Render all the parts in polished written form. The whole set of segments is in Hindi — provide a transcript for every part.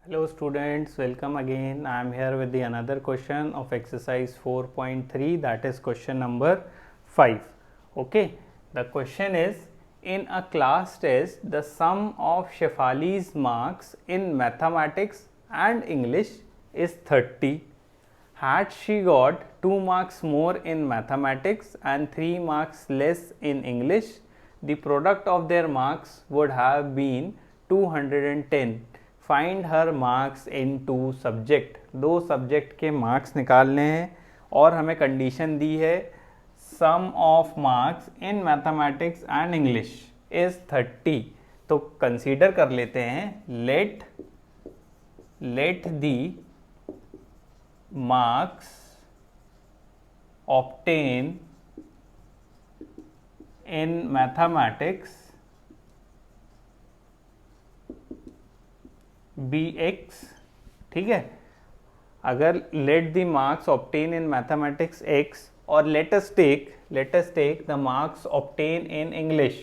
Hello students, welcome again. I am here with the another question of exercise 4.3, that is question number 5. Okay, the question is, in a class test the sum of Shefali's marks in mathematics and English is 30. Had she got 2 marks more in mathematics and 3 marks less in English, the product of their marks would have been 210. Find her marks in two subject, दो सब्जेक्ट के मार्क्स निकालने हैं और हमें कंडीशन दी है sum of marks in mathematics and English is 30. तो कंसीडर कर लेते हैं let the marks obtain in mathematics be X. ठीक है, अगर let the marks obtain in mathematics X और let us take the marks obtain in English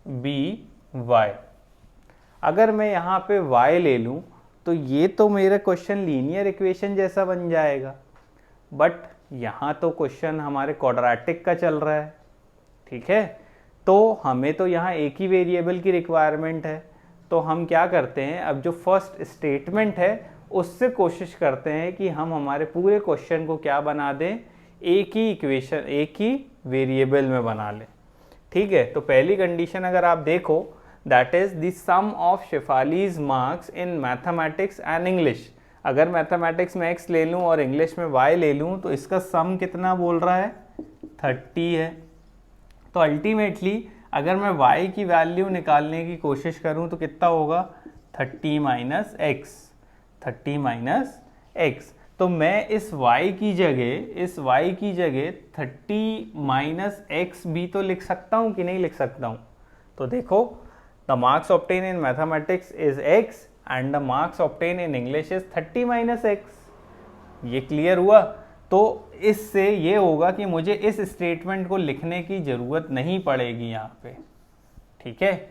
be Y. अगर मैं यहाँ पे y ले लूँ तो ये तो मेरा क्वेश्चन लीनियर इक्वेशन जैसा बन जाएगा, बट यहाँ तो क्वेश्चन हमारे क्वाड्रेटिक का चल रहा है. ठीक है, तो हमें तो यहाँ एक ही वेरिएबल की रिक्वायरमेंट है. तो हम क्या करते हैं, अब जो फर्स्ट स्टेटमेंट है उससे कोशिश करते हैं कि हम हमारे पूरे क्वेश्चन को क्या बना दें, एक ही इक्वेशन एक ही वेरिएबल में बना लें. ठीक है, तो पहली कंडीशन अगर आप देखो, that is the sum of Shefali's marks in mathematics and English. अगर मैथमेटिक्स में x ले लूँ और इंग्लिश में y ले लूँ तो इसका सम कितना बोल रहा है, 30 है. तो अल्टीमेटली अगर मैं y की वैल्यू निकालने की कोशिश करूं तो कितना होगा, 30 माइनस एक्स. तो मैं इस y की जगह 30 माइनस एक्स भी तो लिख सकता हूं कि नहीं लिख सकता हूं. तो देखो, the marks obtain in mathematics is x and the marks obtain in English is 30 minus x. ये क्लियर हुआ. तो इससे ये होगा कि मुझे इस स्टेटमेंट को लिखने की ज़रूरत नहीं पड़ेगी यहाँ पे. ठीक है,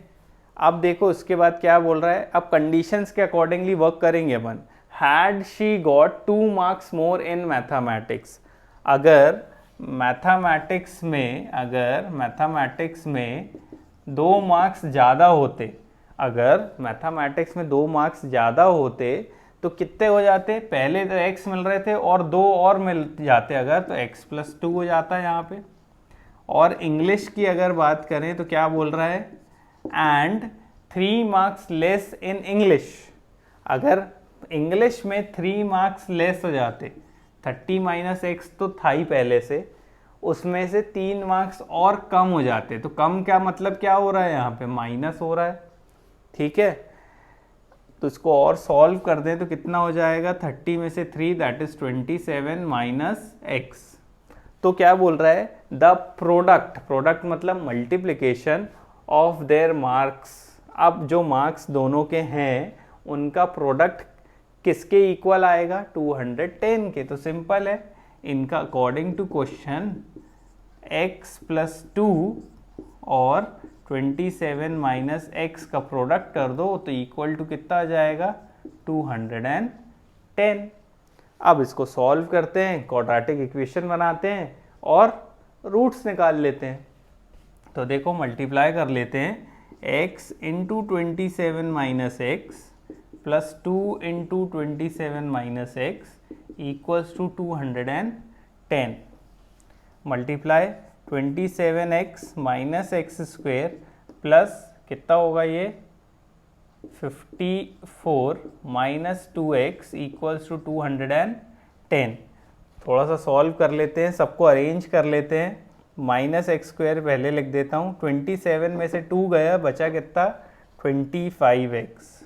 अब देखो उसके बाद क्या बोल रहा है, अब कंडीशंस के अकॉर्डिंगली वर्क करेंगे अपन. Had she got 2 marks more in mathematics. अगर मैथमेटिक्स में 2 मार्क्स ज़्यादा होते, तो कितने हो जाते, पहले तो x मिल रहे थे और 2 और मिल जाते अगर, तो x प्लस 2 हो जाता है यहाँ पे. और इंग्लिश की अगर बात करें तो क्या बोल रहा है, and 3 marks less in English. अगर इंग्लिश में 3 मार्क्स लेस हो जाते, 30 माइनस एक्स तो था ही पहले से, उसमें से 3 मार्क्स और कम हो जाते. तो कम क्या मतलब क्या हो रहा है, यहाँ पे माइनस हो रहा है. ठीक है, तो इसको और सॉल्व कर दें तो कितना हो जाएगा, 30 में से 3 दैट इज 27 माइनस एक्स. तो क्या बोल रहा है, द प्रोडक्ट मतलब मल्टीप्लिकेशन ऑफ देयर मार्क्स. अब जो मार्क्स दोनों के हैं उनका प्रोडक्ट किसके इक्वल आएगा, 210 के. तो सिंपल है, इनका according to question x plus 2 और 27 माइनस एक्स का प्रोडक्ट कर दो तो इक्वल टू कितना आ जाएगा, 210. अब इसको सॉल्व करते हैं, क्वाड्रेटिक इक्वेशन बनाते हैं और रूट्स निकाल लेते हैं. तो देखो मल्टीप्लाई कर लेते हैं, x into 27 minus x plus 2 into 27 minus x equals to 210. Multiply 27x minus x square plus कितना होगा ये 54 माइनस 2x इक्वल्स टू 210. थोड़ा सा सॉल्व कर लेते हैं, सबको अरेंज कर लेते हैं. माइनस एक्स स्क्वेयर पहले लिख देता हूँ, 27 में से 2 गया, बचा कितना 25x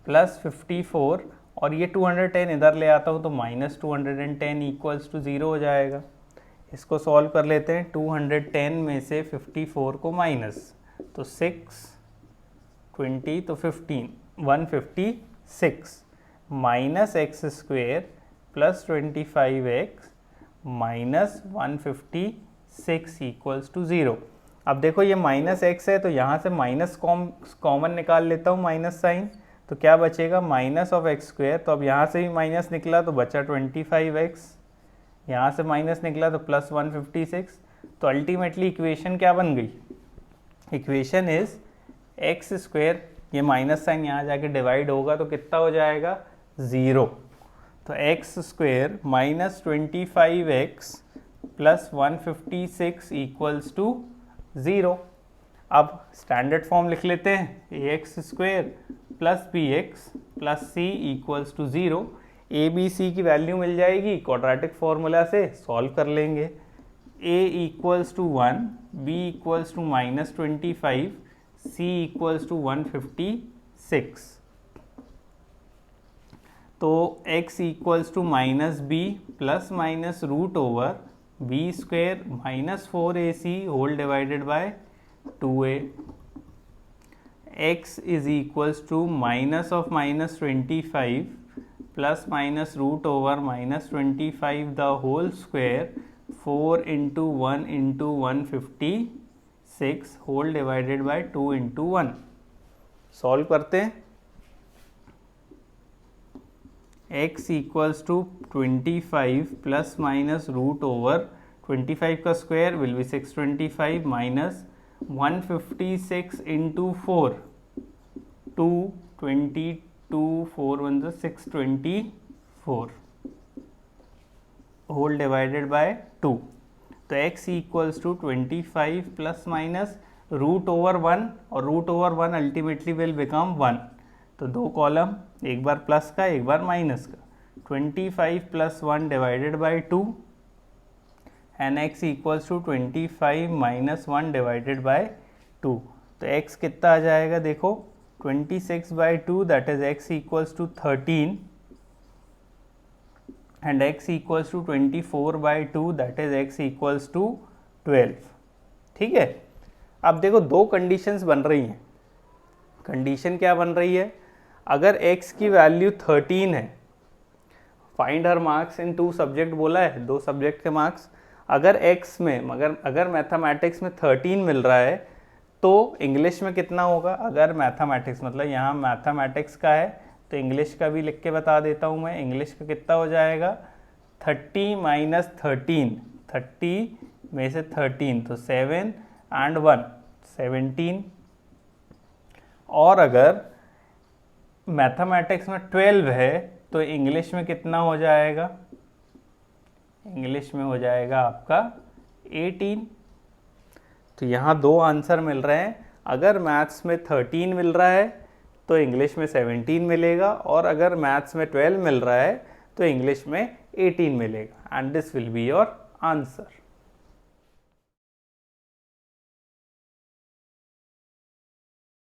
प्लस 54 और ये 210 इधर ले आता हूँ तो माइनस 210 इक्वल्स टू 0 हो जाएगा. इसको सॉल्व कर लेते हैं, 210 में से 54 को माइनस, तो 6 20 तो 15 156 minus x square plus 25x minus 156 equals to 0. अब देखो ये माइनस एक्स है, तो यहाँ से माइनस कॉमन निकाल लेता हूँ, माइनस साइन, तो क्या बचेगा माइनस ऑफ एक्स स्क्वायर। तो अब यहाँ से भी माइनस निकला तो बचा 25x, यहाँ से माइनस निकला तो प्लस 156। तो अल्टीमेटली इक्वेशन क्या बन गई, इक्वेशन इज एक्स स्क्वायर, ये माइनस साइन यहाँ जाके डिवाइड होगा तो कितना हो जाएगा 0। तो X square minus 25x plus 156 equals to 0। अब स्टैंडर्ड फॉर्म लिख लेते हैं, A X square plus B X plus C equals to 0। A B C की वैल्यू मिल जाएगी, क्वाड्रेटिक फार्मूला से सॉल्व कर लेंगे। a equals to 1, b equals to minus 25, c equals to 156। तो x equals to minus B plus minus root over B square minus 4ac whole divided by 2a। x is equals to minus of minus 25 plus minus root over minus 25 the whole square 4 into 1 into 156 whole divided by 2 into 1। सॉल्व करते हैं। x equals to 25 plus minus root over 25 का square will be 625 minus 156 into 4 222 4 1 624 whole divided by 2। तो x equals to 25 plus minus root over 1 और root over 1 ultimately will become 1। तो दो कॉलम, एक बार प्लस का एक बार माइनस का। 25 plus 1 divided by 2 and x equals to 25 minus 1 divided by 2। तो x कितना आ जाएगा देखो 26 by 2 that is x equals to 13 and x equals to 24 by 2 that is x equals to 12। ठीक है, अब देखो दो कंडीशंस बन रही हैं। कंडीशन क्या बन रही है, अगर x की वैल्यू 13 है, फाइंड हर मार्क्स इन 2 सब्जेक्ट बोला है, 2 सब्जेक्ट के मार्क्स। अगर x में अगर मैथमेटिक्स में 13 मिल रहा है तो इंग्लिश में कितना होगा। अगर मैथमेटिक्स मतलब यहाँ मैथमेटिक्स का है तो इंग्लिश का भी लिख के बता देता हूँ मैं। इंग्लिश का कितना हो जाएगा 30 माइनस 13, 30 में से 13 तो 7 एंड 1 17। और अगर मैथमेटिक्स में 12 है तो इंग्लिश में कितना हो जाएगा, इंग्लिश में हो जाएगा आपका 18। तो यहाँ दो आंसर मिल रहे हैं। अगर मैथ्स में 13 मिल रहा है तो इंग्लिश में 17 मिलेगा, और अगर मैथ्स में 12 मिल रहा है तो इंग्लिश में 18 मिलेगा, and this will be your answer.